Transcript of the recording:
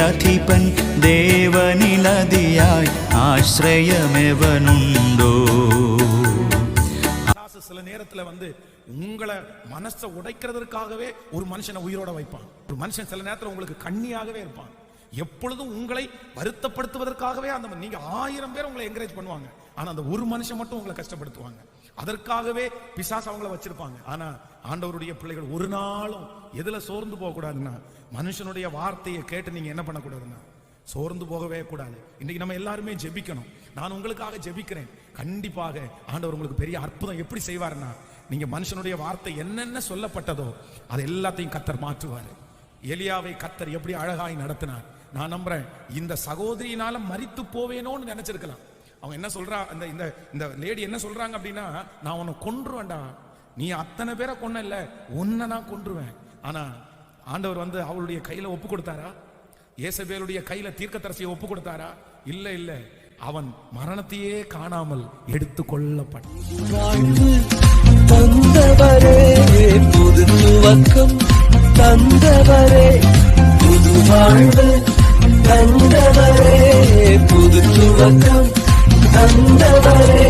சேனைகளிலதிபன் தேவனிலதியாய் ஆശ്രയമെവനുണ്ടോ? சில நேரத்துல உங்களை மனசை உடைக்கிறதுக்காகவே ஒரு மனுஷனை உயிரோட வைப்பான். ஒரு மனுஷன் சில நேரத்துல உங்களுக்கு கண்ணியாகவே இருப்பான். எப்பொழுதும் உங்களை வருத்தப்படுத்துவதற்காகவே நீங்க 1000 பேர் உங்களை என்கரேஜ் பண்ணுவாங்க. ஆனா அந்த ஒரு மனுஷன் மட்டும் உங்களை கஷ்டப்படுத்துவாங்க. அதற்காகவே பிசாசு அவங்கள வச்சிருப்பாங்க. ஆனா ஆண்டவருடைய பிள்ளைகள் ஒரு நாளும் எதுல சோர்ந்து போக கூடாதுன்னா, மனுஷனுடைய வார்த்தையை கேட்டு நீங்க என்ன பண்ணக்கூடாதுன்னா சோர்ந்து போகவே கூடாது. இன்னைக்கு நம்ம எல்லாருமே ஜெபிக்கணும். நான் உங்களுக்காக ஜெபிக்கிறேன். கண்டிப்பாக ஆண்டவர் உங்களுக்கு பெரிய அற்புதம் எப்படி செய்வார்னா, நீங்க மனுஷனுடைய வார்த்தை என்னென்ன சொல்லப்பட்டதோ அது எல்லாத்தையும் கர்த்தர் மாற்றுவார். எலியாவை கர்த்தர் எப்படி அழகாய் நடத்தினார். நான் நம்புறேன் இந்த சகோதரியினால மரித்து போவேனோன்னு நினைச்சிருக்கலாம். அவங்க என்ன சொல்றா, இந்த லேடி என்ன சொல்றாங்க அப்படின்னா, நான் உன்னை கொன்றுவேன்டா, நீ அத்தனை பேரை கொன்ன இல்ல, உன்னை நான் கொன்றுவேன். ஆனா ஆண்டவர் அவளுடைய கையில ஒப்பு கொடுத்தாரா? ஏசபேலுடைய கையில தீர்க்கதரிசியை ஒப்பு கொடுத்தாரா? இல்ல இல்ல, அவன் மரணத்தையே காணாமல் எடுத்து கொள்ளப்பட்டான். தந்தவரே புது துவக்கம், தந்தவரே புது வாழ்வு, தந்தவரே புது துவக்கம், தந்தவரே